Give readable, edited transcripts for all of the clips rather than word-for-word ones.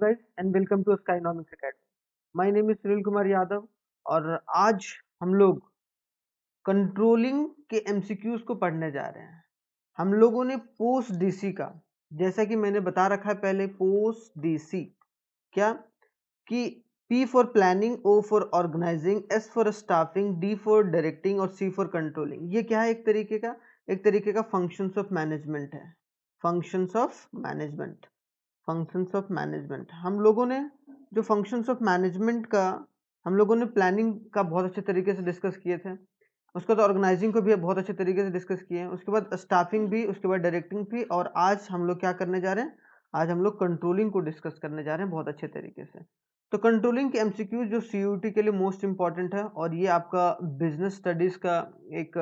guys and welcome to Skynomics Academy. My name is Sunil Kumar Yadav और आज हम लोग कंट्रोलिंग के एमसीक्यूज को पढ़ने जा रहे हैं। हम लोगों ने पोस्ट डीसी का, जैसा कि मैंने बता रखा है पहले, पोस्ट डीसी क्या कि P for planning, O for organising, S for staffing, D for directing और C फॉर कंट्रोलिंग। ये क्या है? एक तरीके का फंक्शंस ऑफ मैनेजमेंट है। फंक्शंस ऑफ मैनेजमेंट हम लोगों ने जो फंक्शंस ऑफ मैनेजमेंट का हम लोगों ने प्लानिंग का बहुत अच्छे तरीके से डिस्कस किए थे। उसके बाद ऑर्गेनाइजिंग को भी बहुत अच्छे तरीके से डिस्कस किए हैं। उसके बाद स्टाफिंग भी, उसके बाद डायरेक्टिंग भी, और आज हम लोग क्या करने जा रहे हैं? आज हम लोग कंट्रोलिंग को डिस्कस करने जा रहे हैं बहुत अच्छे तरीके से। तो कंट्रोलिंग के एमसीक्यू जो सीयूटी के लिए मोस्ट इंपॉर्टेंट है, और ये आपका बिजनेस स्टडीज का एक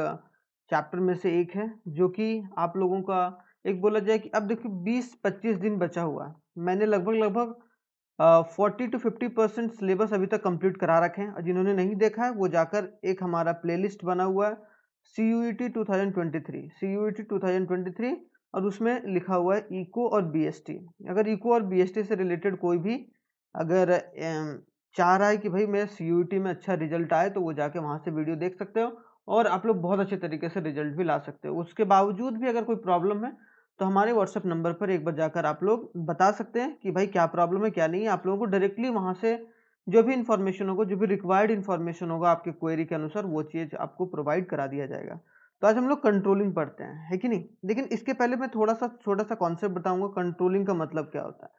चैप्टर में से एक है, जो कि आप लोगों का एक बोला जाए कि अब देखिए 20-25 दिन बचा हुआ है। मैंने लगभग 40-50% सिलेबस अभी तक कंप्लीट करा रखे हैं, और जिन्होंने नहीं देखा है वो जाकर एक हमारा प्लेलिस्ट बना हुआ है CUET 2023 और उसमें लिखा हुआ है इको और बीएसटी। अगर इको और बीएसटी से रिलेटेड कोई भी अगर चाह रहा है कि भाई मेरे CUET में अच्छा रिजल्ट आए, तो वो जाके वहां से वीडियो देख सकते हो और आप लोग बहुत अच्छे तरीके से रिजल्ट भी ला सकते हो। उसके बावजूद भी अगर कोई प्रॉब्लम है तो हमारे व्हाट्सएप नंबर पर एक बार जाकर आप लोग बता सकते हैं कि भाई क्या प्रॉब्लम है क्या नहीं है। आप लोगों को डायरेक्टली वहां से जो भी इंफॉर्मेशन होगा, जो भी रिक्वायर्ड इंफॉर्मेशन होगा आपके क्वेरी के अनुसार, वो चीज आपको प्रोवाइड करा दिया जाएगा। तो आज हम लोग कंट्रोलिंग पढ़ते हैं, है कि नहीं? लेकिन इसके पहले मैं छोटा सा कॉन्सेप्ट बताऊंगा कंट्रोलिंग का मतलब क्या होता है।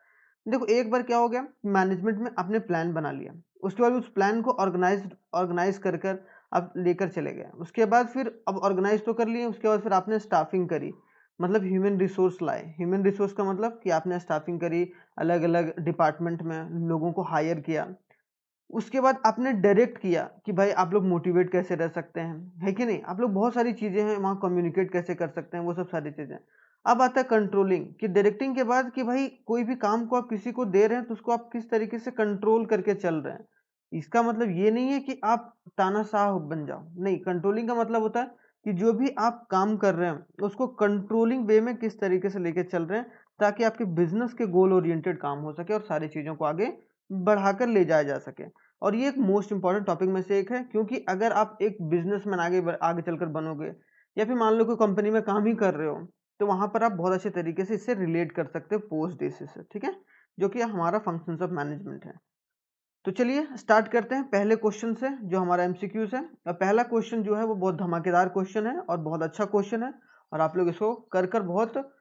देखो, एक बार क्या हो गया, मैनेजमेंट में आपने प्लान बना लिया, उसके बाद उस प्लान को ऑर्गेनाइज कर आप लेकर चले गए। उसके बाद फिर अब ऑर्गेनाइज तो कर लिए, उसके बाद फिर आपने स्टाफिंग करी, मतलब ह्यूमन रिसोर्स लाए। ह्यूमन रिसोर्स का मतलब कि आपने स्टाफिंग करी, अलग अलग डिपार्टमेंट में लोगों को हायर किया। उसके बाद आपने डायरेक्ट किया कि भाई आप लोग मोटिवेट कैसे रह सकते हैं, है कि नहीं? आप लोग बहुत सारी चीजें हैं वहाँ, कम्युनिकेट कैसे कर सकते हैं, वो सब सारी चीजें। अब आता है कंट्रोलिंग, कि डायरेक्टिंग के बाद कि भाई कोई भी काम को आप किसी को दे रहे हैं तो उसको आप किस तरीके से कंट्रोल करके चल रहे हैं। इसका मतलब ये नहीं है कि आप तानाशाह बन जाओ, नहीं। कंट्रोलिंग का मतलब होता है कि जो भी आप काम कर रहे हैं उसको कंट्रोलिंग वे में किस तरीके से लेके चल रहे हैं, ताकि आपके बिजनेस के गोल ओरिएंटेड काम हो सके और सारी चीजों को आगे बढ़ाकर ले जाया जा सके। और ये एक मोस्ट इंपॉर्टेंट टॉपिक में से एक है, क्योंकि अगर आप एक बिजनेसमैन आगे चलकर बनोगे, या फिर मान लो कोई कंपनी में काम ही कर रहे हो, तो वहां पर आप बहुत अच्छे तरीके से इससे रिलेट कर सकते हो पोस्ट डीसी से, ठीक है? जो कि हमारा फंक्शंस ऑफ मैनेजमेंट है। तो चलिए स्टार्ट करते हैं पहले क्वेश्चन से, जो हमारा एमसीक्यूज है। और पहला क्वेश्चन जो है वो बहुत धमाकेदार क्वेश्चन है और बहुत अच्छा क्वेश्चन है, और आप लोग इसको कर कर बहुत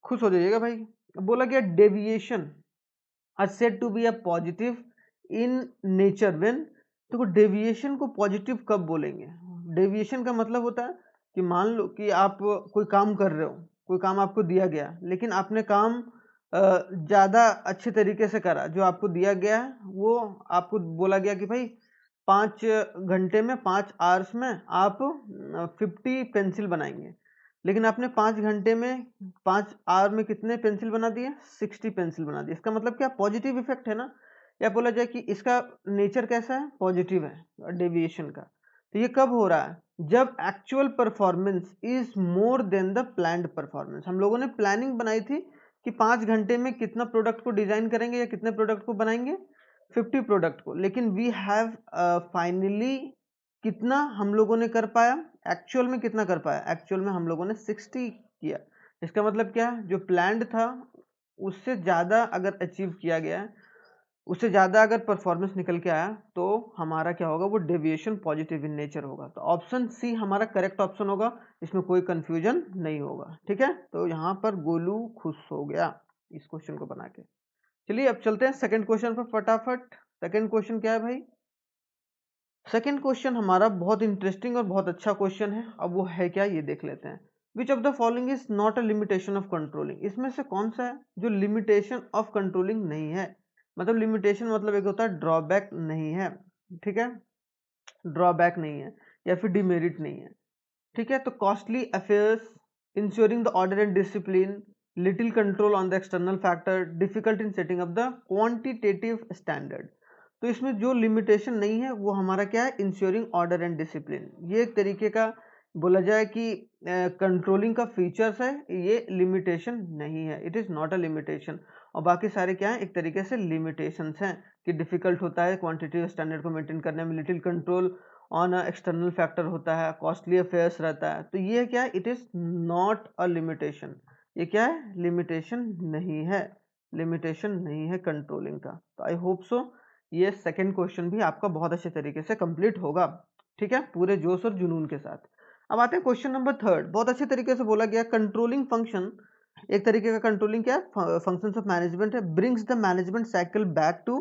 खुश हो जाइएगा भाई। बोला गया deviation are said to be a positive in nature when. देखो, डेविएशन को पॉजिटिव कब बोलेंगे? डेविएशन का मतलब होता है कि मान लो कि आप कोई काम कर रहे हो, कोई काम आपको दिया गया, लेकिन आपने काम ज्यादा अच्छे तरीके से करा। जो आपको दिया गया है वो आपको बोला गया कि भाई 5 घंटे में, 5 आवर्स में आप 50 पेंसिल बनाएंगे, लेकिन आपने 5 घंटे में, 5 आवर में कितने पेंसिल बना दिए? 60 पेंसिल बना दिए। इसका मतलब क्या? पॉजिटिव इफेक्ट है ना। या बोला जाए कि इसका नेचर कैसा है? पॉजिटिव है डेविएशन का। तो ये कब हो रहा है? जब actual performance is more than the planned performance. हम लोगों ने प्लानिंग बनाई थी कि 5 घंटे में कितना प्रोडक्ट को डिजाइन करेंगे या कितने प्रोडक्ट को बनाएंगे, 50 प्रोडक्ट को, लेकिन वी हैव फाइनली कितना हम लोगों ने कर पाया? एक्चुअल में कितना कर पाया? एक्चुअल में हम लोगों ने 60 किया। इसका मतलब क्या है? जो प्लान्ड था उससे ज्यादा अगर अचीव किया गया है, उससे ज्यादा अगर परफॉर्मेंस निकल के आया, तो हमारा क्या होगा? वो डेविएशन पॉजिटिव इन नेचर होगा। तो ऑप्शन सी हमारा करेक्ट ऑप्शन होगा, इसमें कोई कंफ्यूजन नहीं होगा, ठीक है? तो यहाँ पर गोलू खुश हो गया इस क्वेश्चन को बना के। चलिए अब चलते हैं सेकंड क्वेश्चन पर फटाफट। सेकंड क्वेश्चन क्या है भाई? सेकंड क्वेश्चन हमारा बहुत इंटरेस्टिंग और बहुत अच्छा क्वेश्चन है। अब वो है क्या, ये देख लेते हैं। विच of the following is not a limitation of controlling? इसमें से कौन सा है जो लिमिटेशन ऑफ कंट्रोलिंग नहीं है? मतलब लिमिटेशन मतलब एक होता है ड्रॉबैक नहीं है, ठीक है? ड्रॉबैक नहीं है या फिर डिमेरिट नहीं है, ठीक है? तो costly affairs, ensuring the order and discipline, little control on the external factor, difficult in setting up the quantitative standard. तो इसमें जो लिमिटेशन नहीं है वो हमारा क्या है? Ensuring order and discipline. ये एक तरीके का बोला जाए कि कंट्रोलिंग का फीचर्स है, ये लिमिटेशन नहीं है, it is not a limitation. और बाकी सारे क्या हैं, एक तरीके से लिमिटेशंस हैं कि डिफिकल्ट होता है क्वांटिटी स्टैंडर्ड को मेंटेन करने में, little control on external factor होता है, कॉस्टली अफेयर्स रहता है। तो ये क्या है, it is not a limitation. ये क्या है, लिमिटेशन नहीं है, लिमिटेशन नहीं है कंट्रोलिंग का। तो आई होप सो ये सेकंड क्वेश्चन भी आपका बहुत अच्छे तरीके से कंप्लीट होगा, ठीक है, पूरे जोश और जुनून के साथ। अब आते हैं क्वेश्चन नंबर थर्ड। बहुत अच्छे तरीके से बोला गया, कंट्रोलिंग फंक्शन, एक तरीके का कंट्रोलिंग क्या है, फंक्शंस ऑफ मैनेजमेंट है, brings the management cycle back to,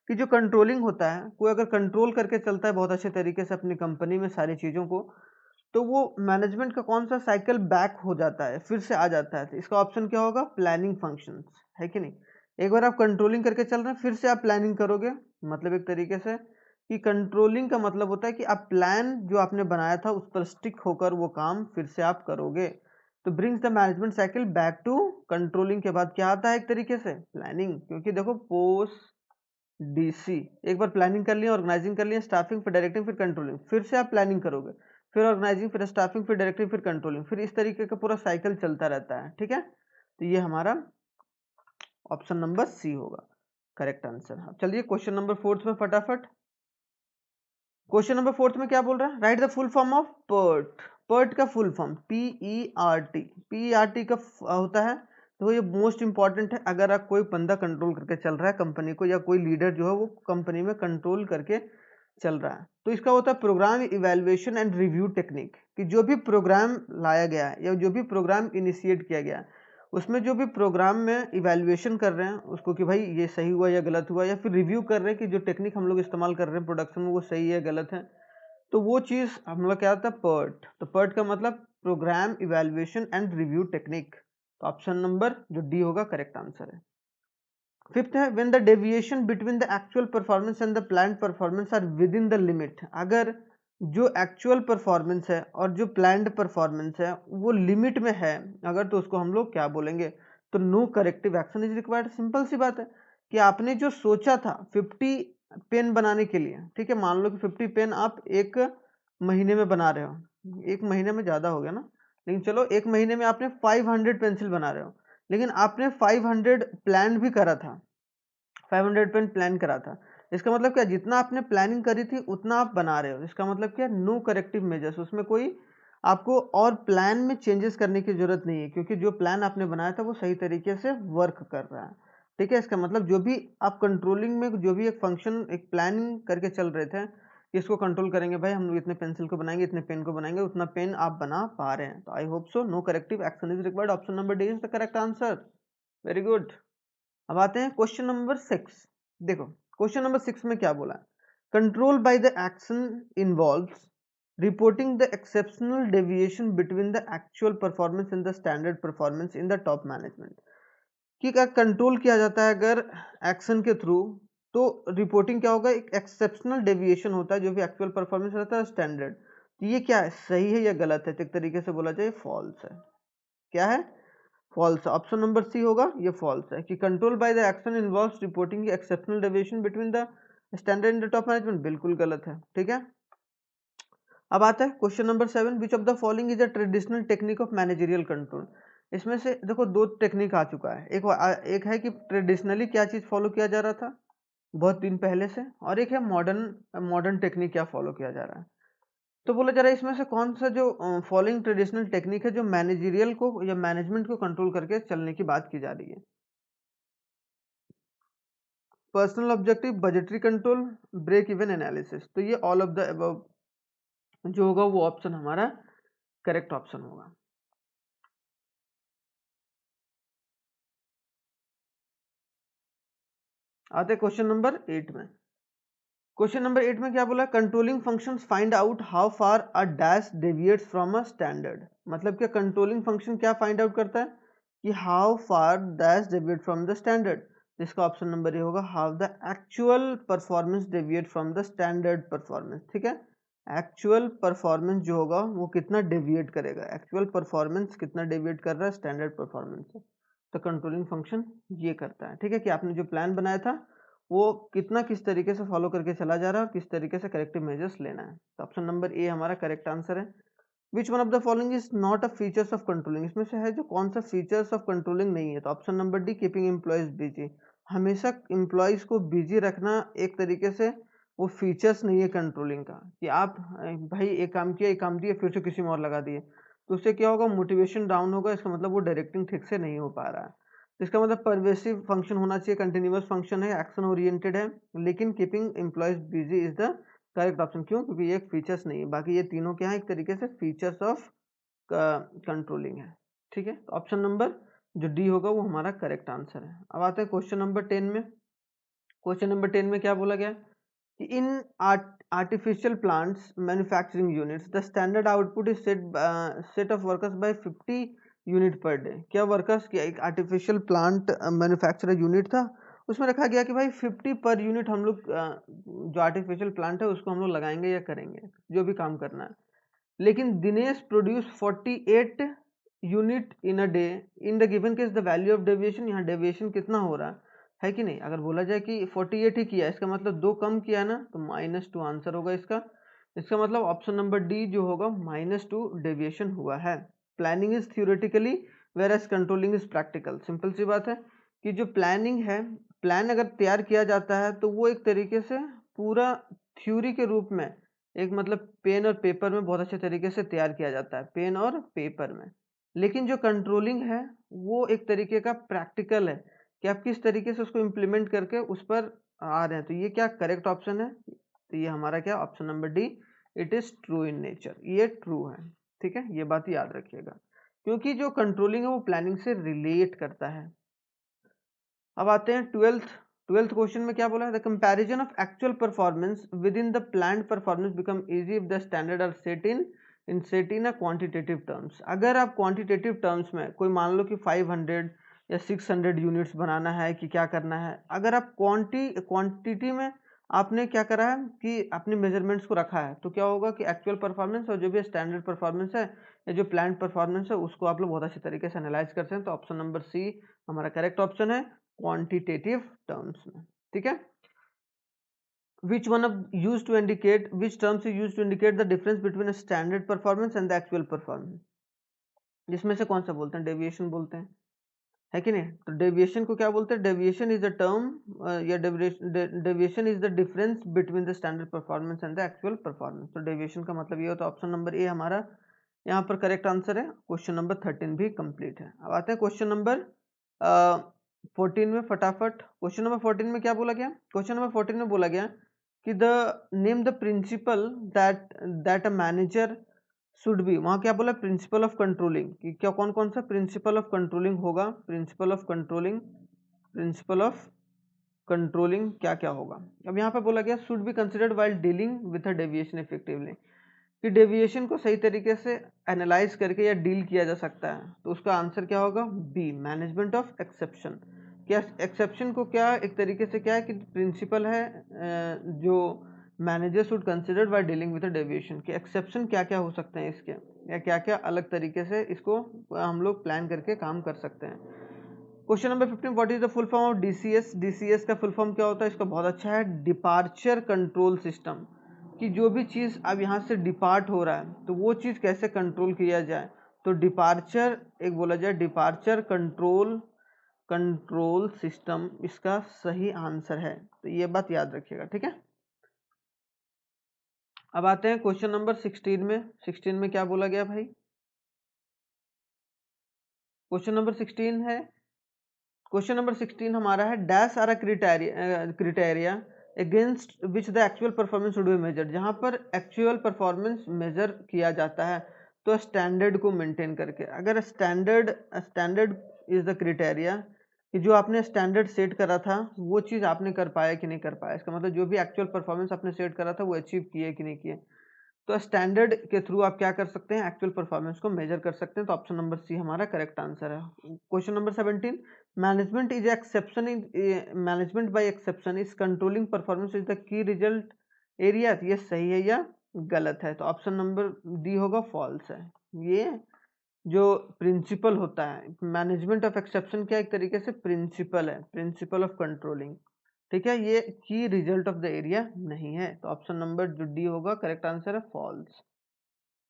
कि जो कंट्रोलिंग होता है, कोई अगर कंट्रोल करके चलता है बहुत अच्छे तरीके से अपनी कंपनी में सारी चीज़ों को, तो वो मैनेजमेंट का कौन सा साइकिल बैक हो जाता है, फिर से आ जाता है। तो इसका ऑप्शन क्या होगा, प्लानिंग फंक्शंस, है कि नहीं। एक बार आप कंट्रोलिंग करके चल रहे हैं, फिर से आप प्लानिंग करोगे, मतलब एक तरीके से कि कंट्रोलिंग का मतलब होता है कि आप प्लान जो आपने बनाया था उस पर स्टिक होकर वो काम फिर से आप करोगे। तो brings the management cycle back to, controlling के बाद क्या आता है, एक तरीके से प्लानिंग, क्योंकि देखो पोस्ट डीसी, एक बार प्लानिंग कर लिया, ऑर्गेनाइजिंग कर लिया, स्टाफिंग, फिर डायरेक्टिंग, फिर कंट्रोलिंग, फिर से आप प्लानिंग करोगे, फिर ऑर्गेनाइजिंग, फिर स्टाफिंग, फिर डायरेक्टिंग, फिर कंट्रोलिंग, फिर इस तरीके का पूरा साइकिल चलता रहता है, ठीक है। तो ये हमारा ऑप्शन नंबर सी होगा करेक्ट आंसर। चलिए क्वेश्चन नंबर फोर्थ में फटाफट। क्वेश्चन नंबर फोर्थ में क्या बोल रहा है, write the full form of PERT. PERT का फुल फॉर्म PERT, PERT का होता है, तो ये मोस्ट इंपॉर्टेंट है। अगर आप कोई बंदा कंट्रोल करके चल रहा है कंपनी को, या कोई लीडर जो है वो कंपनी में कंट्रोल करके चल रहा है, तो इसका होता है programme evaluation and review technique, कि जो भी प्रोग्राम लाया गया है या जो भी प्रोग्राम इनिशिएट किया गया है, उसमें जो भी प्रोग्राम में इवैल्यूएशन कर रहे हैं उसको कि भाई ये सही हुआ या गलत हुआ, या फिर रिव्यू कर रहे हैं कि जो टेक्निक हम लोग इस्तेमाल कर रहे हैं प्रोडक्शन में वो सही है गलत है, तो वो चीज़ हम लोग क्या आता है, पर्ट। तो पर्ट का मतलब programme evaluation and review technique. तो ऑप्शन नंबर जो डी होगा करेक्ट आंसर है। फिफ्थ है, when the deviation between the actual performance and the planned performance are within the limit. अगर जो एक्चुअल परफॉर्मेंस है और जो प्लान्ड परफॉर्मेंस है वो लिमिट में है अगर, तो उसको हम लोग क्या बोलेंगे, तो no corrective action is required. Simple सी बात है कि आपने जो सोचा था 50 पेन बनाने के लिए, ठीक है, मान लो कि 50 पेन आप एक महीने में बना रहे हो, एक महीने में ज़्यादा हो गया ना, लेकिन चलो एक महीने में आपने 500 पेंसिल बना रहे हो, लेकिन आपने 500 प्लान भी करा था, 500 पेन प्लान करा था। इसका मतलब क्या, जितना आपने प्लानिंग करी थी उतना आप बना रहे हो, इसका मतलब क्या, नो करेक्टिव मेजर्स, उसमें कोई आपको और प्लान में चेंजेस करने की जरूरत नहीं है, क्योंकि जो प्लान आपने बनाया था वो सही तरीके से वर्क कर रहा है, ठीक है। इसका मतलब जो भी आप कंट्रोलिंग में जो भी एक फंक्शन एक प्लानिंग करके चल रहे थे कि इसको कंट्रोल करेंगे, भाई हम लोग इतने पेंसिल को बनाएंगे, इतने पेन को बनाएंगे, उतना पेन आप बना पा रहे हैं। तो I hope so no corrective action is required, option number D is the correct answer. Very good. अब आते हैं क्वेश्चन नंबर 6। देखो क्वेश्चन नंबर 6 में क्या बोला है, control by the action involves reporting the exceptional deviation between the actual performance and the standard performance in the top management. कि क्या कंट्रोल किया जाता है अगर एक्शन के थ्रू, तो रिपोर्टिंग क्या होगा, एक एक्सेप्शनल डेविएशन होता है जो भी एक्चुअल परफॉर्मेंस रहता है स्टैंडर्ड। तो ये क्या है, सही है या गलत है, तो एक तरीके से बोला जाए फॉल्स है। क्या है, फॉल्स। ऑप्शन नंबर सी होगा, ये फॉल्स है कि control by the action involves reporting exceptional deviation between the standard and the top management, बिल्कुल गलत है, ठीक है। अब आता है question number 7, which of the following is a traditional technique of managerial control. इसमें से देखो दो टेक्निक आ चुका है, एक है कि ट्रेडिशनली क्या चीज फॉलो किया जा रहा था बहुत दिन पहले से, और एक है मॉडर्न मॉडर्न टेक्निक क्या फॉलो किया जा रहा है। तो बोला जा रहा है इसमें से कौन सा जो फॉलोइंग ट्रेडिशनल टेक्निक है जो मैनेजरियल को या मैनेजमेंट को कंट्रोल करके चलने की बात की जा रही है। Personal objective, budgetary control, break even analysis. तो ये ऑल ऑफ द अबव जो होगा वो ऑप्शन हमारा करेक्ट ऑप्शन होगा। आते क्वेश्चन नंबर 8 में। क्वेश्चन नंबर 8 में क्या बोला, controlling functions find out how far a dash deviates from a standard. मतलब क्या कंट्रोलिंग फंक्शन क्या फाइंड आउट करता है कि how far dash deviate from the standard. इसका ऑप्शन नंबर ये होगा, how the actual performance deviate from the standard performance, ठीक है। एक्चुअल परफॉर्मेंस जो होगा वो कितना डेविएट करेगा, एक्चुअल परफॉर्मेंस कितना डेविएट कर रहा है स्टैंडर्ड परफॉर्मेंस से। तो कंट्रोलिंग फंक्शन ये करता है, ठीक है, कि आपने जो प्लान बनाया था वो कितना किस तरीके से फॉलो करके चला जा रहा है और किस तरीके से करेक्टिव मेजर्स लेना है। तो ऑप्शन नंबर ए हमारा करेक्ट आंसर है। Which one of the following is not a features of controlling, इसमें से है जो कौन सा फीचर्स ऑफ कंट्रोलिंग नहीं है, तो option number D keeping employees busy, हमेशा एम्प्लॉयज को बिजी रखना एक तरीके से वो फीचर्स नहीं है कंट्रोलिंग का, कि आप भाई एक काम दिए फिर से किसी में और लगा दिए, तो उससे क्या होगा, मोटिवेशन डाउन होगा, इसका मतलब वो डायरेक्टिंग ठीक से नहीं हो पा रहा है। तो इसका मतलब परवेसिव फंक्शन होना चाहिए, कंटिन्यूअस फंक्शन है, एक्शन ओरिएंटेड है, लेकिन keeping employees busy is the correct option. क्यों? क्योंकि ये एक फीचर्स नहीं है, बाकी ये तीनों क्या है, एक तरीके से फीचर्स ऑफ कंट्रोलिंग है। ठीक है, तो ऑप्शन नंबर जो डी होगा वो हमारा करेक्ट आंसर है। अब आते हैं क्वेश्चन नंबर 10 में। क्वेश्चन नंबर 10 में क्या बोला गया कि इन artificial plants manufacturing units the standard output is set of workers by 50 unit per day. क्या वर्कर्स की एक आर्टिफिशियल प्लांट मैन्युफैक्चरर यूनिट था, उसमें रखा गया कि भाई 50 पर यूनिट हम लोग जो आर्टिफिशियल प्लांट है उसको हम लोग लगाएंगे या करेंगे जो भी काम करना है, लेकिन Dinesh produce 48 unit in a day, in the given case the value of deviation, यहाँ डेविएशन कितना हो रहा है कि नहीं, अगर बोला जाए कि 48 ही किया, इसका मतलब 2 कम किया ना, तो -2 आंसर होगा इसका। इसका मतलब ऑप्शन नंबर डी जो होगा -2 डेविएशन हुआ है। Planning is theoretically whereas controlling is practical. Simple सी बात है कि जो प्लानिंग है, प्लान अगर तैयार किया जाता है तो वो एक तरीके से पूरा थ्योरी के रूप में, एक मतलब पेन और पेपर में बहुत अच्छे तरीके से तैयार किया जाता है, पेन और पेपर में, लेकिन जो कंट्रोलिंग है वो एक तरीके का प्रैक्टिकल है कि आप किस तरीके से उसको इम्प्लीमेंट करके उस पर आ रहे हैं। तो ये क्या करेक्ट ऑप्शन है, तो ये हमारा क्या option number D, it is true in nature, ये ट्रू है। ठीक है, ये बात याद रखिएगा, क्योंकि जो कंट्रोलिंग है वो प्लानिंग से रिलेट करता है। अब आते हैं ट्वेल्थ क्वेश्चन में क्या बोला है, the comparison of actual performance within the planned performance become easy if the standard are set in a quantitative terms. अगर आप क्वांटिटेटिव टर्म्स में कोई मान लो कि 500 या 600 यूनिट्स बनाना है कि क्या करना है, अगर आप क्वांटिटी में आपने क्या करा है कि अपने मेजरमेंट्स को रखा है, तो क्या होगा कि एक्चुअल परफॉर्मेंस और जो भी स्टैंडर्ड परफॉर्मेंस है या जो प्लान्ड परफॉर्मेंस है उसको आप लोग बहुत अच्छे तरीके से एनालाइज करते हैं। तो ऑप्शन नंबर सी हमारा करेक्ट ऑप्शन है, क्वांटिटेटिव टर्म्स में। ठीक है, which one of used to indicate, which terms is used to indicate the difference between a standard performance and the actual performance, जिसमें से कौन सा बोलते हैं, डेविएशन बोलते हैं, है कि नहीं। तो डेविएशन को क्या बोलते हैं, डेविएशन इज द टर्म या deviation is the difference between the standard performance and the actual performance. तो डेविएशन का मतलब ये होता है, ऑप्शन नंबर ए हमारा यहाँ पर करेक्ट आंसर है। क्वेश्चन नंबर 13 भी कंप्लीट है। अब आते हैं क्वेश्चन नंबर 14 में फटाफट। क्वेश्चन नंबर 14 में क्या बोला गया, क्वेश्चन नंबर 14 में बोला गया कि the name the principal that a manager should be, वहाँ क्या बोला, प्रिंसिपल ऑफ कंट्रोलिंग, कि क्या कौन कौन सा प्रिंसिपल ऑफ कंट्रोलिंग होगा, प्रिंसिपल ऑफ कंट्रोलिंग क्या क्या होगा। अब यहाँ पे बोला गया should be considered while dealing with a deviation effectively, कि डेविएशन को सही तरीके से एनालाइज करके या डील किया जा सकता है, तो उसका आंसर क्या होगा, बी मैनेजमेंट ऑफ एक्सेप्शन। क्या एक्सेप्शन को क्या एक तरीके से क्या है कि प्रिंसिपल है जो manager should consider by dealing with deviation, कि एक्सेप्शन क्या क्या हो सकते हैं इसके, या क्या क्या अलग तरीके से इसको हम लोग प्लान करके काम कर सकते हैं। Question number 15, what is the full form of DCS. DCS का फुल फॉर्म क्या होता है, इसका बहुत अच्छा है, डिपार्चर कंट्रोल सिस्टम, कि जो भी चीज़ अब यहाँ से डिपार्ट हो रहा है तो वो चीज़ कैसे कंट्रोल किया जाए। तो डिपार्चर एक बोला जाए, डिपार्चर कंट्रोल सिस्टम इसका सही आंसर है, तो ये बात याद रखिएगा। ठीक है, अब आते हैं क्वेश्चन नंबर 16 में। 16 में क्या बोला गया भाई, क्वेश्चन नंबर 16 है, क्वेश्चन नंबर 16 हमारा है, dash are criteria against which the actual performance should be measured. जहाँ पर एक्चुअल परफॉर्मेंस मेजर किया जाता है तो स्टैंडर्ड को मेंटेन करके, अगर स्टैंडर्ड इज द क्रिटेरिया, कि जो आपने स्टैंडर्ड सेट करा था वो चीज़ आपने कर पाया कि नहीं कर पाया, इसका मतलब जो भी एक्चुअल परफॉर्मेंस आपने सेट करा था वो अचीव किए कि नहीं किए। तो स्टैंडर्ड के थ्रू आप क्या कर सकते हैं, एक्चुअल परफॉर्मेंस को मेजर कर सकते हैं। तो ऑप्शन नंबर सी हमारा करेक्ट आंसर है। Question number 17, management is exception in management by exception is controlling performance is the key result area, ये सही है या गलत है। तो ऑप्शन नंबर डी होगा फॉल्स है। ये जो प्रिंसिपल होता है मैनेजमेंट ऑफ एक्सेप्शन, क्या एक तरीके से प्रिंसिपल है, प्रिंसिपल ऑफ कंट्रोलिंग। ठीक है, ये की रिजल्ट ऑफ द एरिया नहीं है। तो ऑप्शन नंबर जो डी होगा करेक्ट आंसर है फॉल्स।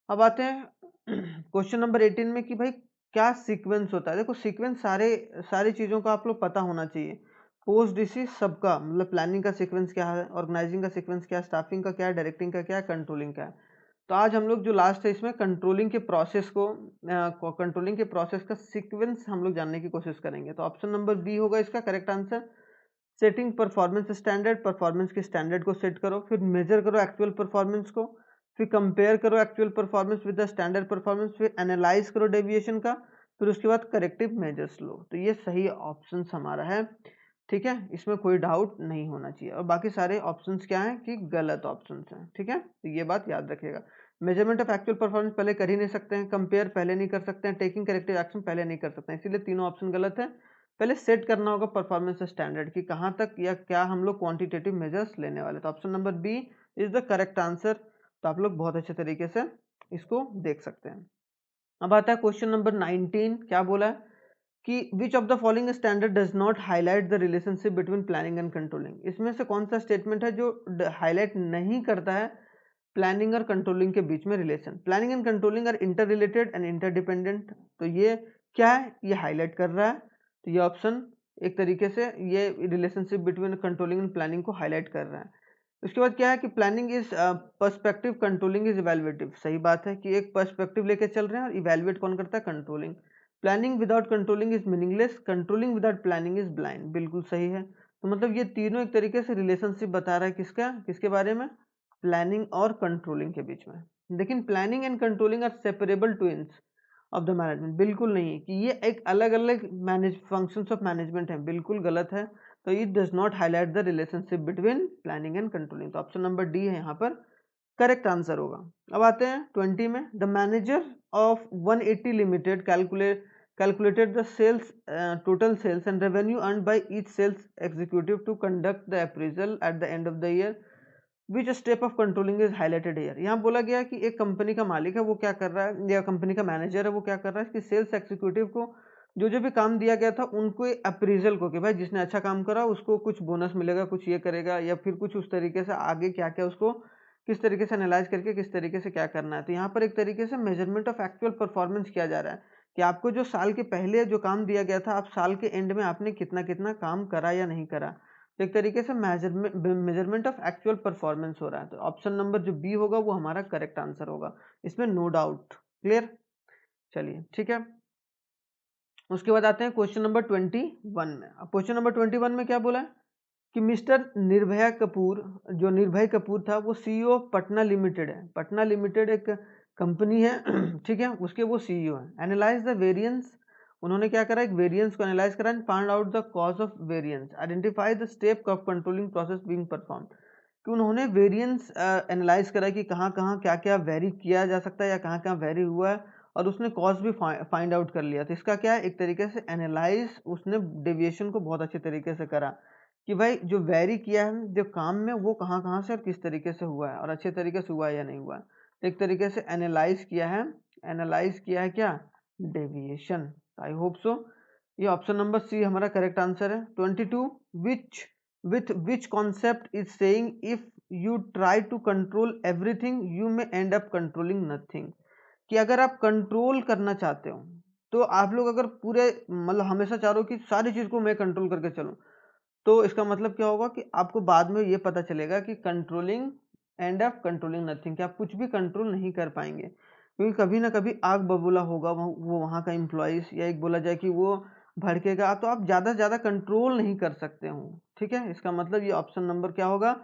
अब आते हैं क्वेश्चन नंबर 18 में कि भाई क्या सीक्वेंस होता है। देखो सीक्वेंस सारी चीज़ों का आप लोग पता होना चाहिए। पोस्ट डीसी सबका मतलब प्लानिंग का सीक्वेंस क्या है, ऑर्गेनाइजिंग का सीक्वेंस क्या है, स्टाफिंग का क्या है, डायरेक्टिंग का क्या है, कंट्रोलिंग क्या है। तो आज हम लोग जो लास्ट है इसमें कंट्रोलिंग के प्रोसेस का सीक्वेंस हम लोग जानने की कोशिश करेंगे। तो ऑप्शन नंबर बी होगा इसका correct answer. Setting performance standard, performance के स्टैंडर्ड को सेट करो, फिर मेजर करो एक्चुअल परफॉर्मेंस को, फिर कंपेयर करो actual performance with the standard performance, फिर एनालाइज करो डेविएशन का, फिर उसके बाद करेक्टिव मेजर्स लो। तो ये सही ऑप्शन हमारा है, ठीक है, इसमें कोई डाउट नहीं होना चाहिए। और बाकी सारे ऑप्शंस क्या हैं कि गलत ऑप्शंस हैं, ठीक है, तो ये बात याद रखिएगा। मेजरमेंट ऑफ एक्चुअल परफॉर्मेंस पहले कर ही नहीं सकते हैं, कंपेयर पहले नहीं कर सकते हैं, टेकिंग करेक्टिव एक्शन पहले नहीं कर सकते हैं, इसीलिए तीनों ऑप्शन गलत है। पहले सेट करना होगा परफॉर्मेंस स्टैंडर्ड की कहाँ तक या क्या हम लोग क्वांटिटेटिव मेजर्स लेने वाले। तो option number B is the correct answer. तो आप लोग बहुत अच्छे तरीके से इसको देख सकते हैं। अब आता है क्वेश्चन नंबर 19, क्या बोला है कि विच of the following standard does not highlight the relationship between planning and controlling. इसमें से कौन सा स्टेटमेंट है जो हाईलाइट नहीं करता है प्लानिंग और कंट्रोलिंग के बीच में relation. Planning and controlling are interrelated and interdependent. तो ये क्या है, ये हाईलाइट कर रहा है। तो ये ऑप्शन एक तरीके से ये relationship between controlling and planning को हाईलाइट कर रहा है। उसके बाद क्या है कि planning is perspective, controlling is evaluative. सही बात है कि एक पर्सपेक्टिव लेके चल रहे हैं और इवेल्युएट कौन करता है, controlling. Planning without controlling is meaningless, controlling without planning is blind. बिल्कुल सही है। तो मतलब ये तीनों एक तरीके से रिलेशनशिप बता रहा है किसका, किसके बारे में, प्लानिंग और कंट्रोलिंग के बीच में। लेकिन planning and controlling are separable twins of the management. बिल्कुल नहीं है कि ये एक अलग अलग मैनेज फंक्शंस ऑफ मैनेजमेंट है, बिल्कुल गलत है। तो it does not highlight the relationship between planning and controlling. तो ऑप्शन नंबर डी है यहाँ पर करेक्ट आंसर होगा। अब आते हैं 20 में। The manager of 180 limited calculated the sales total sales and revenue earned by each sales executive to conduct the appraisal at the end of the year. Which step of controlling is highlighted here? यहाँ बोला गया कि एक company का मालिक है वो क्या कर रहा है, या कंपनी का मैनेजर है वो क्या कर रहा है कि सेल्स एक्जीक्यूटिव को जो भी काम दिया गया था उनको अप्रीजल को, कि भाई जिसने अच्छा काम करा उसको कुछ बोनस मिलेगा, कुछ ये करेगा, या फिर कुछ उस तरीके से आगे क्या क्या उसको किस तरीके से एनालाइज करके किस तरीके से क्या करना है। तो यहाँ पर एक तरीके से मेजरमेंट ऑफ एक्चुअल परफॉर्मेंस किया जा रहा है कि आपको जो साल के पहले जो काम दिया गया था, आप साल के एंड में आपने कितना कितना काम करा या नहीं करा। तो एक तरीके से मेजरमेंट ऑफ एक्चुअल परफॉर्मेंस हो रहा है। तो ऑप्शन नंबर जो बी होगा वो हमारा करेक्ट आंसर होगा, इसमें नो डाउट। क्लियर, चलिए ठीक है। उसके बाद आते हैं क्वेश्चन नंबर 21 में। अब क्वेश्चन नंबर 21 में क्या बोला है कि मिस्टर निर्भया कपूर, जो निर्भय कपूर था वो सीईओ ऑफ पटना लिमिटेड है। पटना लिमिटेड एक कंपनी है ठीक है, उसके वो सीईओ है। एनालाइज द वेरिएंस, उन्होंने क्या करा, एक वेरिएंस को एनालाइज करा and find out the cause of variance, identify the step of controlling process being perform. कि उन्होंने वेरिएंस एनालाइज करा कि कहाँ कहाँ क्या क्या वेरी किया जा सकता है या कहाँ कहाँ वेरी हुआ है, और उसने कॉज भी फाइंड आउट कर लिया। तो इसका क्या है, एक तरीके से एनालाइज उसने डेविएशन को बहुत अच्छे तरीके से करा कि भाई जो वेरी किया है जो काम में वो कहाँ कहाँ से और किस तरीके से हुआ है और अच्छे तरीके से हुआ है या नहीं हुआ है। तो एक तरीके से एनालाइज किया है क्या, डेविएशन। आई होप सो ये ऑप्शन नंबर सी हमारा करेक्ट आंसर है। 22, विच with which concept is saying if you try to control everything you may end up controlling nothing। कि अगर आप कंट्रोल करना चाहते हो तो आप लोग अगर पूरे मतलब हमेशा चाह रहे हो कि सारी चीज को मैं कंट्रोल करके चलूं, तो इसका मतलब क्या होगा कि आपको बाद में ये पता चलेगा कि controlling end of controlling nothing, कि आप कुछ भी कंट्रोल नहीं कर पाएंगे। क्योंकि कभी ना कभी आग बबूला होगा वो वहाँ का एम्प्लॉइज, या एक बोला जाए कि वो भड़केगा, तो आप ज़्यादा से ज़्यादा कंट्रोल नहीं कर सकते हो। ठीक है, इसका मतलब ये ऑप्शन नंबर क्या होगा,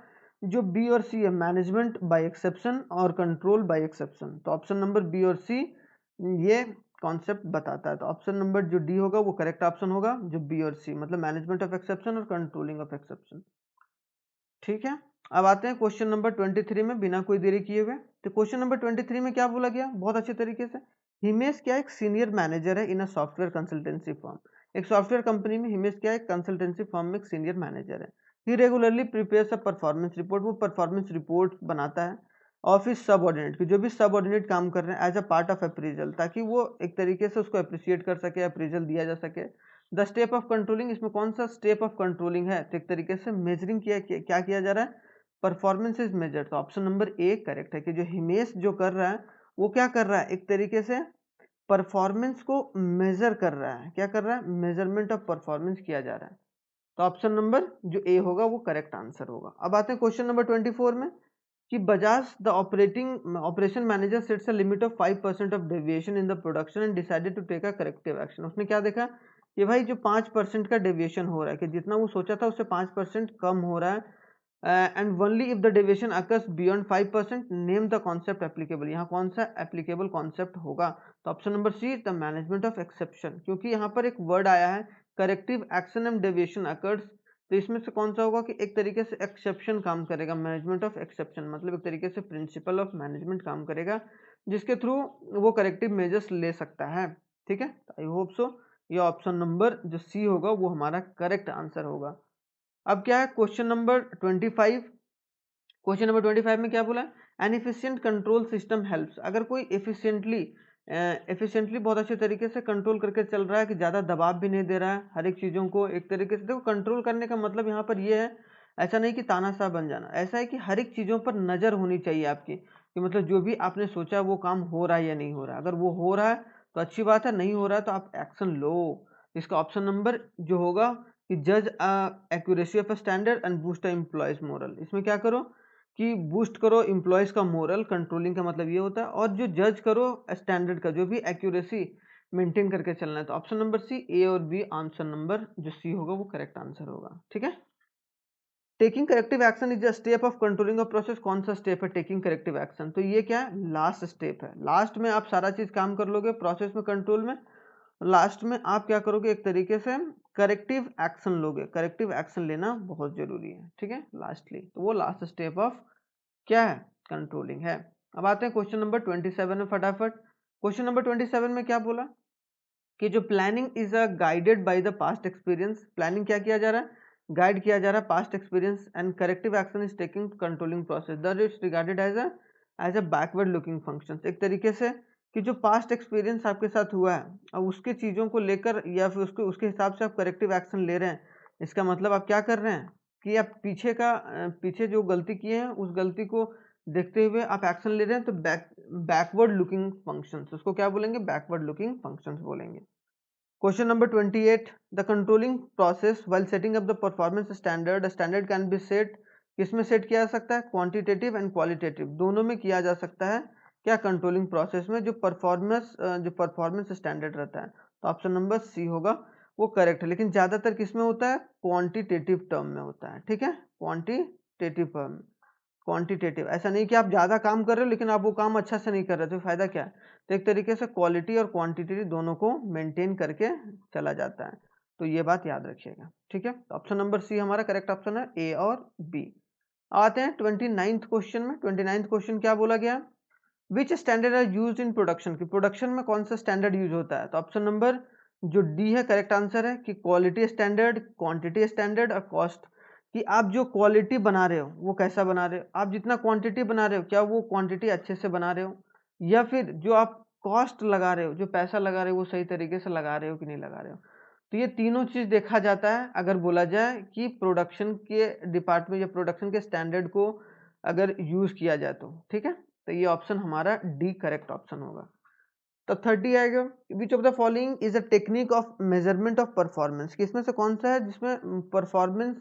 जो बी और सी है, मैनेजमेंट बाय एक्सेप्शन और कंट्रोल बाय एक्सेप्शन। तो ऑप्शन नंबर बी और सी ये कॉन्सेप्ट बताता है। तो ऑप्शन नंबर जो डी होगा वो करेक्ट ऑप्शन होगा, जो बी और सी मतलब मैनेजमेंट ऑफ एक्सेप्शन और कंट्रोलिंग ऑफ एक्सेप्शन। ठीक है, अब आते हैं क्वेश्चन नंबर 23 में बिना कोई देरी किए हुए। तो क्वेश्चन नंबर 23 में क्या बोला गया, बहुत अच्छे तरीके से, हिमेश क्या एक सीनियर मैनेजर है इन अ सॉफ्टवेयर कंसल्टेंसी फर्म। एक सॉफ्टवेयर कंपनी में हिमेश क्या एक कंसल्टेंसी फर्म में एक सीनियर मैनेजर है। He regularly prepares a performance report, वो परफॉर्मेंस रिपोर्ट बनाता है ऑफिस सबऑर्डिनेट की, जो भी सबऑर्डिनेट काम कर रहे हैं, as a part of appraisal, ताकि वो एक तरीके से उसको अप्रिशिएट कर सके, अप्रीजल दिया जा सके। द स्टेप ऑफ कंट्रोलिंग, इसमें कौन सा स्टेप ऑफ कंट्रोलिंग है, तो एक तरीके से मेजरिंग क्या किया जा रहा है, परफॉर्मेंस इज मेजर। तो ऑप्शन नंबर ए करेक्ट है कि जो हिमेश जो कर रहा है वो क्या कर रहा है, एक तरीके से परफॉर्मेंस को मेजर कर रहा है। क्या कर रहा है, मेजरमेंट ऑफ परफॉर्मेंस किया जा रहा है। तो ऑप्शन नंबर जो ए होगा वो करेक्ट आंसर होगा। अब आते हैं क्वेश्चन नंबर 24 में कि Bajaj the operation manager sets a limit of 5% of deviation in the production and decided to take a corrective action. उसने क्या देखा कि भाई जो 5% का डेविएशन हो रहा है, कि जितना वो सोचा था उससे 5% कम हो रहा है, and only if the deviation occurs beyond 5%, name the concept applicable. यहाँ कौन सा एप्लीकेबल कॉन्सेप्ट होगा, तो option number C, the management of exception, क्योंकि यहाँ पर एक वर्ड आया है corrective action and deviation occurs, तो इसमें से कौन सा होगा कि एक तरीके से एक्सेप्शन काम करेगा। मैनेजमेंट ऑफ एक्सेप्शन मतलब एक तरीके से प्रिंसिपल ऑफ मैनेजमेंट काम करेगा, जिसके थ्रू वो करेक्टिव मेजर्स ले सकता है। ठीक है, आई होप सो ये ऑप्शन नंबर जो सी होगा वो हमारा करेक्ट आंसर होगा। अब क्या है क्वेश्चन नंबर 25। क्वेश्चन नंबर 25 में क्या बोला, N efficient control system helps. अगर कोई एफिशिएंटली बहुत अच्छे तरीके से कंट्रोल करके चल रहा है, कि ज़्यादा दबाव भी नहीं दे रहा है, हर एक चीज़ों को एक तरीके से, देखो कंट्रोल करने का मतलब यहाँ पर ये है, ऐसा नहीं कि तानाशाह बन जाना, ऐसा है कि हर एक चीज़ों पर नज़र होनी चाहिए आपकी, कि मतलब जो भी आपने सोचा वो काम हो रहा है या नहीं हो रहा है। अगर वो हो रहा है तो अच्छी बात है, नहीं हो रहा है तो आप एक्शन लो। इसका ऑप्शन नंबर जो होगा कि जज accuracy of standard and boost employees moral. इसमें क्या करो कि बूस्ट करो एम्प्लॉयज का मोरल, कंट्रोलिंग का मतलब ये होता है, और जो जज करो स्टैंडर्ड का, जो भी एक्यूरेसी मेंटेन करके चलना है। तो ऑप्शन नंबर सी, ए और बी, आंसर नंबर जो सी होगा वो करेक्ट आंसर होगा। ठीक है, taking corrective action is a step of controlling a process. कौन सा स्टेप है टेकिंग करेक्टिव एक्शन, तो ये क्या है, लास्ट स्टेप है। लास्ट में आप सारा चीज काम कर लोगे प्रोसेस में, कंट्रोल में, लास्ट में आप क्या करोगे, एक तरीके से करेक्टिव एक्शन लोगे। करेक्टिव एक्शन लेना बहुत जरूरी है। ठीक है, लास्टली तो वो लास्ट स्टेप ऑफ क्या है, कंट्रोलिंग है। अब आते हैं क्वेश्चन नंबर 27 में फटाफट। क्वेश्चन नंबर 27 में क्या बोला कि जो planning is a guided by the past experience. Planning क्या किया जा रहा है, गाइड किया जा रहा है past experience, and corrective action is taking controlling process that is regarded as a backward looking function. एक तरीके से कि जो पास्ट एक्सपीरियंस आपके साथ हुआ है, अब उसके चीज़ों को लेकर या फिर उसके उसके हिसाब से आप करेक्टिव एक्शन ले रहे हैं। इसका मतलब आप क्या कर रहे हैं कि आप पीछे जो गलती किए हैं उस गलती को देखते हुए आप एक्शन ले रहे हैं, तो बैकवर्ड लुकिंग फंक्शंस, उसको क्या बोलेंगे, बैकवर्ड लुकिंग फंक्शंस बोलेंगे। Question number 28, the controlling process while setting up the performance standard. Standard can be set, किसमें सेट किया जा सकता है, क्वांटिटेटिव एंड क्वालिटेटिव दोनों में किया जा सकता है। क्या, कंट्रोलिंग प्रोसेस में जो परफॉर्मेंस स्टैंडर्ड रहता है। तो ऑप्शन नंबर सी होगा वो करेक्ट है, लेकिन ज्यादातर किसमें होता है, क्वांटिटेटिव टर्म में होता है। ठीक है, क्वांटिटेटिव ऐसा नहीं कि आप ज़्यादा काम कर रहे हो लेकिन आप वो काम अच्छा से नहीं कर रहे, तो फायदा क्या है। तो एक तरीके से क्वालिटी और क्वांटिटी दोनों को मेंटेन करके चला जाता है, तो ये बात याद रखिएगा। ठीक है, तो ऑप्शन नंबर सी हमारा करेक्ट ऑप्शन है, ए और बी। आते हैं 29th क्वेश्चन में। 29th क्वेश्चन क्या बोला गया, which standard are use in production, की प्रोडक्शन में कौन सा स्टैंडर्ड यूज होता है। तो ऑप्शन नंबर जो डी है करेक्ट आंसर है, कि क्वालिटी स्टैंडर्ड, क्वांटिटी स्टैंडर्ड और कॉस्ट। कि आप जो क्वालिटी बना रहे हो वो कैसा बना रहे हो, आप जितना क्वांटिटी बना रहे हो क्या वो क्वांटिटी अच्छे से बना रहे हो, या फिर जो आप कॉस्ट लगा रहे हो, जो पैसा लगा रहे हो वो सही तरीके से लगा रहे हो कि नहीं लगा रहे हो। तो ये तीनों चीज देखा जाता है अगर बोला जाए कि प्रोडक्शन के डिपार्टमेंट या प्रोडक्शन के स्टैंडर्ड को अगर यूज किया जाए तो। ठीक है, तो ये ऑप्शन हमारा डी करेक्ट ऑप्शन होगा। तो 30 आएगा, विच of the following is a technique of measurement of performance. किसमें से कौन सा है जिसमें परफॉर्मेंस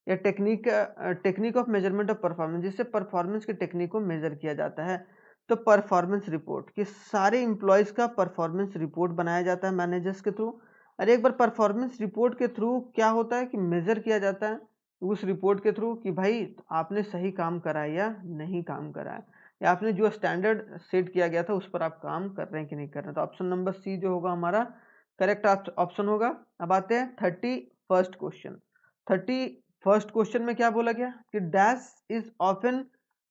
या technique of measurement of performance, जिससे परफॉर्मेंस की टेक्निक को मेजर किया जाता है। तो परफॉर्मेंस रिपोर्ट, कि सारे इंप्लॉयज का परफॉर्मेंस रिपोर्ट बनाया जाता है मैनेजर्स के थ्रू। और एक बार परफॉर्मेंस रिपोर्ट के थ्रू क्या होता है कि मेजर किया जाता है उस रिपोर्ट के थ्रू कि भाई आपने सही काम करा है या नहीं काम करा है, या आपने जो स्टैंडर्ड सेट किया गया था उस पर आप काम कर रहे हैं कि नहीं कर रहे हैं। तो ऑप्शन नंबर सी जो होगा हमारा करेक्ट ऑप्शन होगा। अब आते हैं 31st क्वेश्चन। 31st क्वेश्चन में क्या बोला गया कि dash is often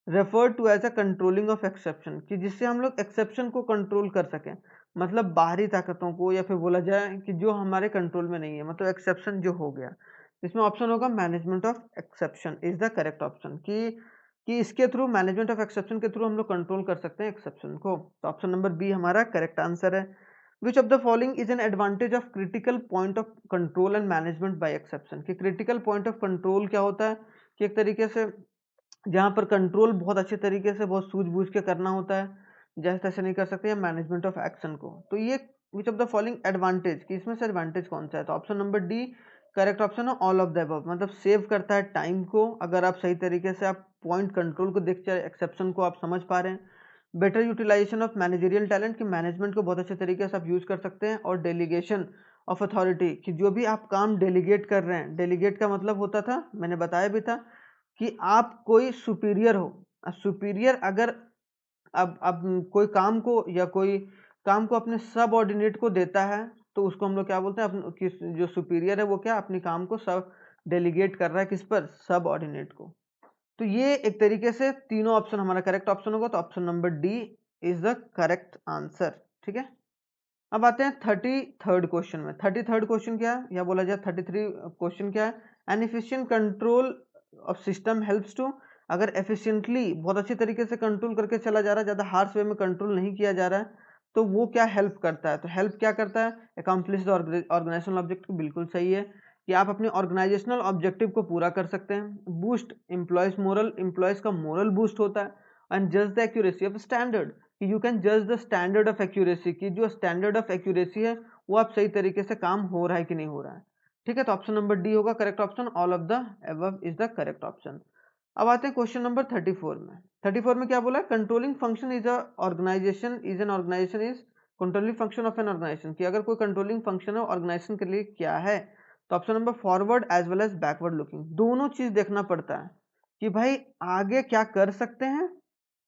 refer to as a controlling of exception, कि जिससे हम लोग एक्सेप्शन को कंट्रोल कर सकें, मतलब बाहरी ताकतों को, या फिर बोला जाए कि जो हमारे कंट्रोल में नहीं है, मतलब एक्सेप्शन जो हो गया। इसमें ऑप्शन होगा management of exception is the correct option, कि इसके थ्रू, मैनेजमेंट ऑफ एक्सेप्शन के थ्रू हम लोग कंट्रोल कर सकते हैं एक्सेप्शन को। तो ऑप्शन नंबर बी हमारा करेक्ट आंसर है। विच of the following is an advantage of critical point of control and management by exception, कि क्रिटिकल पॉइंट ऑफ कंट्रोल क्या होता है कि एक तरीके से जहाँ पर कंट्रोल बहुत अच्छे तरीके से बहुत सूझबूझ के करना होता है, जैसे तैसे नहीं कर सकते, या मैनेजमेंट ऑफ एक्शन को। तो ये विच ऑफ द फॉलोइंग एडवांटेज, कि इसमें से एडवांटेज कौन सा है, तो option number D correct option है, ऑल ऑफ द अबव। मतलब सेव करता है टाइम को, अगर आप सही तरीके से आप पॉइंट कंट्रोल को देख चाहे एक्सेप्शन को आप समझ पा रहे हैं। Better utilisation of managerial talent, कि मैनेजमेंट को बहुत अच्छे तरीके से आप यूज कर सकते हैं। और डेलीगेशन ऑफ अथॉरिटी, कि जो भी आप काम डेलीगेट कर रहे हैं, डेलीगेट का मतलब होता था, मैंने बताया भी था, कि आप कोई सुपीरियर हो, सुपीरियर अगर अब कोई काम को या कोई काम को अपने सब ऑर्डिनेट को देता है, तो उसको हम लोग क्या बोलते हैं, जो सुपीरियर है वो क्या अपने काम को सब डेलीगेट कर रहा है, किस पर, सब ऑर्डिनेट को। तो ये एक तरीके से तीनों ऑप्शन हमारा करेक्ट ऑप्शन होगा, तो option number D is the correct answer. ठीक है, अब आते हैं 33rd क्वेश्चन में। 33rd क्वेश्चन क्या है, या बोला जाए 33 क्वेश्चन क्या है, an efficient control of system helps to, अगर एफिशिएंटली बहुत अच्छे तरीके से कंट्रोल करके चला जा रहा है, ज़्यादा हार्श वे में कंट्रोल नहीं किया जा रहा है, तो वो क्या हेल्प करता है, तो हेल्प क्या करता है, अकम्प्लिश द ऑर्गेनाइजेशनल ऑब्जेक्टिव, बिल्कुल सही है, कि आप अपने ऑर्गेनाइजेशनल ऑब्जेक्टिव को पूरा कर सकते हैं। बूस्ट एम्प्लॉयज मोरल, एम्प्लॉयज का मोरल बूस्ट होता है। एंड जज द एक्यूरेसी ऑफ स्टैंडर्ड, कि यू कैन जज द स्टैंडर्ड ऑफ एक्यूरेसी, की जो स्टैंडर्ड ऑफ एक्यूरेसी है वो आप सही तरीके से काम हो रहा है कि नहीं हो रहा है। ठीक है, तो ऑप्शन नंबर डी होगा correct option, all of the above is the correct option. अब आते हैं क्वेश्चन नंबर 34 में। 34 में क्या बोला, controlling function is a organisation, is an organisation is controlling function of an organisation, कि अगर कोई कंट्रोलिंग फंक्शन है ऑर्गेनाइजेशन के लिए क्या है, तो option number forward as well as backward looking, दोनों चीज देखना पड़ता है, कि भाई आगे क्या कर सकते हैं,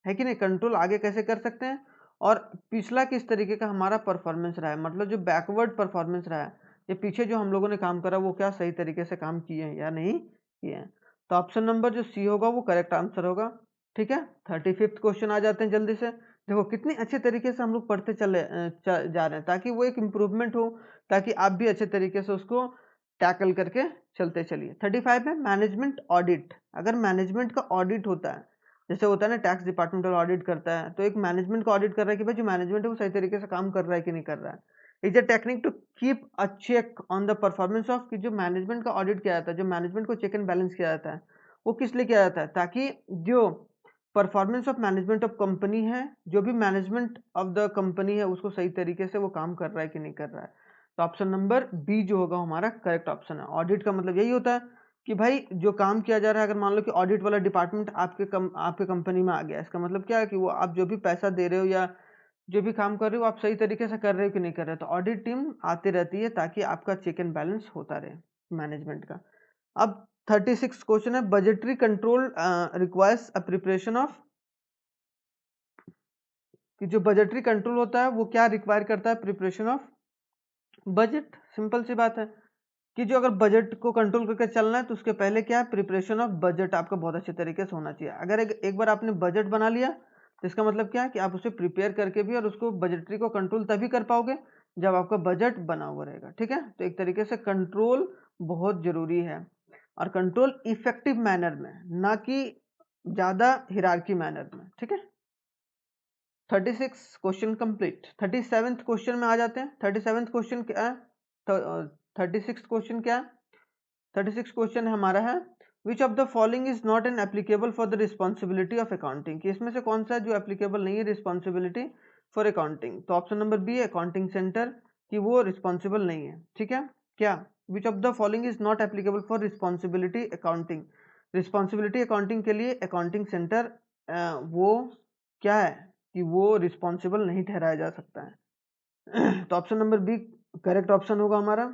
है कि नहीं, कंट्रोल आगे कैसे कर सकते हैं, और पिछला किस तरीके का हमारा परफॉर्मेंस रहा है, मतलब जो बैकवर्ड परफॉर्मेंस रहा है, ये पीछे जो हम लोगों ने काम करा वो क्या सही तरीके से काम किए हैं या नहीं किए हैं। तो ऑप्शन नंबर जो सी होगा वो करेक्ट आंसर होगा। ठीक है, 35th क्वेश्चन आ जाते हैं जल्दी से। देखो कितनी अच्छे तरीके से हम लोग पढ़ते जा रहे हैं, ताकि वो एक इम्प्रूवमेंट हो, ताकि आप भी अच्छे तरीके से उसको टैकल करके चलते चलिए। 35 है मैनेजमेंट ऑडिट, अगर मैनेजमेंट का ऑडिट होता है, जैसे होता है ना टैक्स डिपार्टमेंटल ऑडिट करता है, तो एक मैनेजमेंट का ऑडिट कर रहा है कि भाई जो मैनेजमेंट है वो सही तरीके से काम कर रहा है कि नहीं कर रहा है। Is a technique to keep a check on the performance of, कि जो मैनेजमेंट का ऑडिट किया जाता है, जो मैनेजमेंट को चेक एंड बैलेंस किया जाता है, वो किस लिए किया जाता है, ताकि जो performance of management of company है, जो भी मैनेजमेंट ऑफ द कंपनी है, उसको सही तरीके से वो काम कर रहा है कि नहीं कर रहा है। तो ऑप्शन नंबर बी जो होगा हमारा करेक्ट ऑप्शन है। ऑडिट का मतलब यही होता है कि भाई जो काम किया जा रहा है, अगर मान लो कि ऑडिट वाला डिपार्टमेंट आपके कंपनी में आ गया, इसका मतलब क्या है कि वो आप जो भी पैसा दे रहे हो या जो भी काम कर रहे हो आप सही तरीके से कर रहे हो कि नहीं कर रहे हो, तो ऑडिट टीम आती रहती है ताकि आपका चेक एंड बैलेंस होता रहे मैनेजमेंट का। अब 36 क्वेश्चन है, budgetary control requires a preparation of, कि जो बजटरी कंट्रोल होता है वो क्या रिक्वायर करता है, प्रिपरेशन ऑफ बजट। सिंपल सी बात है कि जो अगर बजट को कंट्रोल करके चलना है तो उसके पहले क्या है, प्रिपरेशन ऑफ बजट आपका बहुत अच्छे तरीके से होना चाहिए। अगर एक बार आपने बजट बना लिया तो इसका मतलब क्या है कि आप उसे प्रिपेयर करके भी और उसको बजटरी को कंट्रोल तभी कर पाओगे जब आपका बजट बना हुआ रहेगा। ठीक है, तो एक तरीके से कंट्रोल बहुत जरूरी है, और कंट्रोल इफेक्टिव मैनर में, ना कि ज्यादा हिरार्की मैनर में। ठीक है, 36 क्वेश्चन कंप्लीट। 37th क्वेश्चन में आ जाते हैं। 37th क्वेश्चन क्या है, 36 क्वेश्चन क्या है, 36 क्वेश्चन हमारा है, विच of the following is not an applicable for the responsibility of accounting, कि इसमें से कौन सा है जो एप्लीकेबल नहीं है रिस्पॉन्सिबिलिटी फॉर अकाउंटिंग। तो ऑप्शन नंबर बी है अकाउंटिंग सेंटर, कि वो रिस्पॉन्सिबल नहीं है। ठीक है, क्या, विच of the following is not applicable for responsibility accounting, responsibility accounting के लिए अकाउंटिंग सेंटर वो क्या है कि वो रिस्पॉन्सिबल नहीं ठहराया जा सकता है। तो option number B correct option होगा हमारा।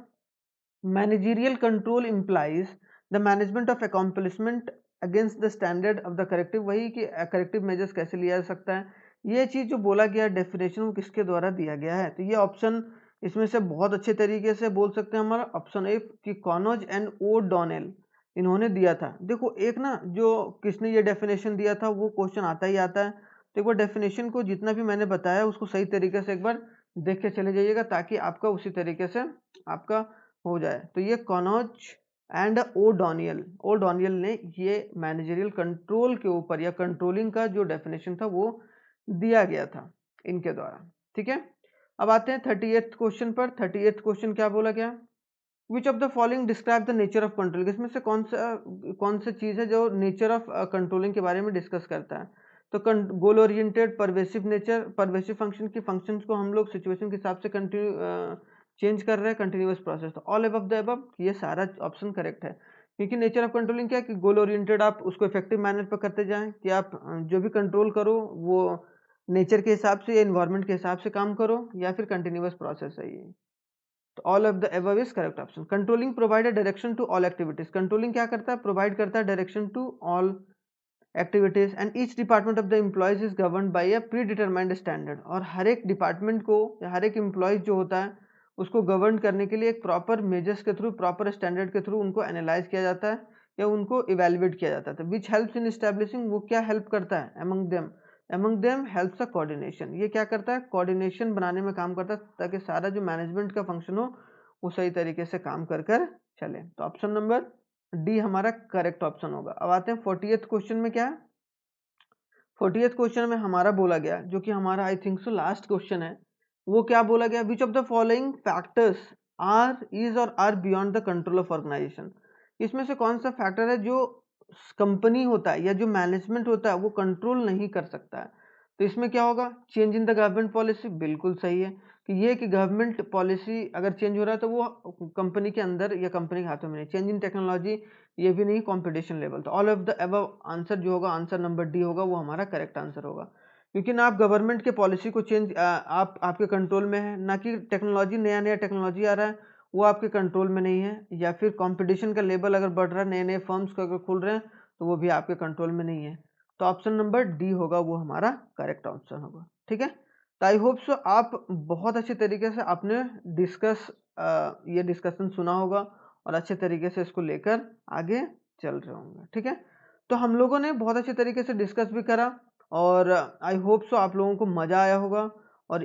Managerial control implies the management of accomplishment against the standard of the corrective, वही कि करेक्टिव मेजर्स कैसे लिया जा सकता है, ये चीज जो बोला गया डेफिनेशन वो किसके द्वारा दिया गया है, तो ये ऑप्शन इसमें से बहुत अच्छे तरीके से बोल सकते हैं हमारा ऑप्शन ए, कि कॉनोज एंड ओ डॉनेल इन्होंने दिया था। देखो एक ना जो किसने ये डेफिनेशन दिया था वो क्वेश्चन आता ही आता है, तो एक बार डेफिनेशन को जितना भी मैंने बताया उसको सही तरीके से एक बार देख के चले जाइएगा, ताकि आपका उसी तरीके से आपका हो जाए। तो ये कॉनोज एंड ओ डॉनियल ने ये मैनेजरियल कंट्रोल के ऊपर या कंट्रोलिंग का जो डेफिनेशन था वो दिया गया था इनके द्वारा। ठीक है, अब आते हैं 38th क्वेश्चन पर। 38th क्वेश्चन क्या बोला गया, which of the following describe the nature of control, इसमें से कौन सा चीज है जो नेचर ऑफ कंट्रोलिंग के बारे में डिस्कस करता है। तो goal oriented, pervasive nature, pervasive function की फंक्शंस को हम लोग सिचुएशन के हिसाब से चेंज कर रहे हैं, कंटिन्यूअस प्रोसेस। तो ऑल अबव द अबव, ये सारा ऑप्शन करेक्ट है, क्योंकि नेचर ऑफ कंट्रोलिंग क्या है कि गोल ओरिएंटेड आप उसको इफेक्टिव मैनर पर करते जाएं, कि आप जो भी कंट्रोल करो वो नेचर के हिसाब से या इन्वायरमेंट के हिसाब से काम करो, या फिर कंटिन्यूअस प्रोसेस है ये। तो all of the above is correct option. Controlling provide direction to all activities, controlling क्या करता है, प्रोवाइड करता है direction to all activities, and each department of the employees is govern by a predetermined standard, और हर एक department को या हर एक एम्प्लॉयज जो होता है उसको गवर्न करने के लिए एक प्रॉपर मेजर्स के थ्रू, प्रॉपर स्टैंडर्ड के थ्रू उनको एनालाइज किया जाता है या उनको इवेल्युएट किया जाता है। विच हेल्प्स इन एस्टैब्लिशिंग, वो क्या हेल्प करता है, among them helps a coordination, ये क्या करता है, कोऑर्डिनेशन बनाने में काम करता है, ताकि सारा जो मैनेजमेंट का फंक्शन हो वो सही तरीके से काम कर चले। तो ऑप्शन नंबर डी हमारा करेक्ट ऑप्शन होगा। अब आते हैं 40th क्वेश्चन में। क्या है 40th क्वेश्चन में हमारा बोला गया, जो कि हमारा I think so last question है, वो क्या बोला गया, which of the following factors are beyond the control of organisation, इसमें से कौन सा फैक्टर है जो कंपनी होता है या जो मैनेजमेंट होता है वो कंट्रोल नहीं कर सकता है। तो इसमें क्या होगा, change in the government policy, बिल्कुल सही है कि ये कि गवर्नमेंट पॉलिसी अगर चेंज हो रहा है तो वो कंपनी के अंदर या कंपनी के हाथों में नहीं। चेंज इन टेक्नोलॉजी, ये भी नहीं। कंपटीशन लेवल, तो all of the above answer जो होगा, आंसर नंबर डी होगा, वो हमारा करेक्ट आंसर होगा, क्योंकि ना आप गवर्नमेंट के पॉलिसी को चेंज आपके कंट्रोल में है, ना कि टेक्नोलॉजी, नया नया टेक्नोलॉजी आ रहा है वो आपके कंट्रोल में नहीं है, या फिर कंपटीशन का लेवल अगर बढ़ रहा है, नए नए फर्म्स को अगर खुल रहे हैं तो वो भी आपके कंट्रोल में नहीं है। तो ऑप्शन नंबर डी होगा, वो हमारा करेक्ट ऑप्शन होगा। ठीक है, तो आई होप सो आप बहुत अच्छे तरीके से आपने ये डिस्कशन सुना होगा और अच्छे तरीके से इसको लेकर आगे चल रहे होंगे। ठीक है, तो हम लोगों ने बहुत अच्छे तरीके से डिस्कस भी करा, और आई होप सो आप लोगों को मज़ा आया होगा, और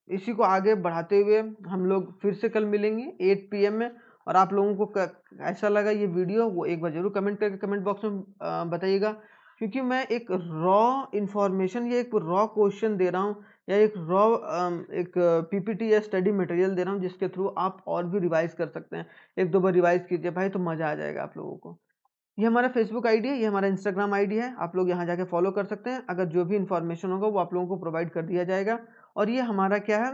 इसी को आगे बढ़ाते हुए हम लोग फिर से कल मिलेंगे 8 PM में। और आप लोगों को ऐसा लगा ये वीडियो, वो एक बार जरूर कमेंट करके कमेंट बॉक्स में बताइएगा, क्योंकि मैं एक रॉ इन्फॉर्मेशन या एक रॉ क्वेश्चन दे रहा हूँ, या एक रॉ एक PPT या स्टडी मटेरियल दे रहा हूँ, जिसके थ्रू आप और भी रिवाइज कर सकते हैं। एक दो बार रिवाइज कीजिए भाई, तो मज़ा आ जाएगा आप लोगों को। ये हमारा फेसबुक आईडी है, ये हमारा इंस्टाग्राम आईडी है, आप लोग यहाँ जाके फॉलो कर सकते हैं। अगर जो भी इन्फॉर्मेशन होगा वो आप लोगों को प्रोवाइड कर दिया जाएगा। और ये हमारा क्या है,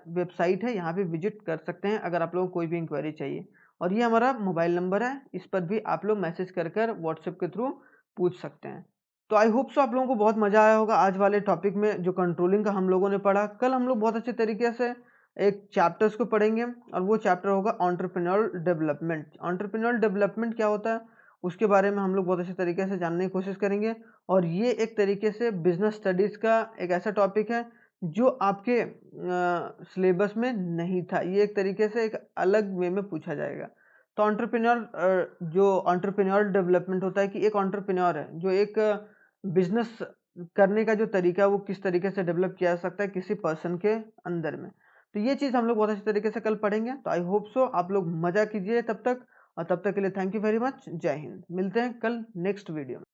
वेबसाइट है, यहाँ पे विजिट कर सकते हैं अगर आप लोगों को कोई भी इंक्वायरी चाहिए। और ये हमारा मोबाइल नंबर है, इस पर भी आप लोग मैसेज कर व्हाट्सएप के थ्रू पूछ सकते हैं। तो आई होप सो आप लोगों को बहुत मज़ा आया होगा आज वाले टॉपिक में, जो कंट्रोलिंग का हम लोगों ने पढ़ा। कल हम लोग बहुत अच्छे तरीके से एक चैप्टर्स को पढ़ेंगे, और वो चैप्टर होगा एंटरप्रेन्योरल डेवलपमेंट। एंटरप्रेन्योरल डेवलपमेंट क्या होता है उसके बारे में हम लोग बहुत अच्छे तरीके से जानने की कोशिश करेंगे। और ये एक तरीके से बिजनेस स्टडीज़ का एक ऐसा टॉपिक है जो आपके सिलेबस में नहीं था, ये एक तरीके से एक अलग वे में पूछा जाएगा। तो एंटरप्रेन्योर डेवलपमेंट होता है कि एक एंटरप्रेन्योर है जो एक बिजनेस करने का जो तरीका है वो किस तरीके से डेवलप किया जा सकता है किसी पर्सन के अंदर में। तो ये चीज़ हम लोग बहुत अच्छे तरीके से कल पढ़ेंगे। तो आई होप सो आप लोग मज़ा कीजिए तब तक, और तब तक के लिए थैंक यू वेरी मच। जय हिंद। मिलते हैं कल नेक्स्ट वीडियो में।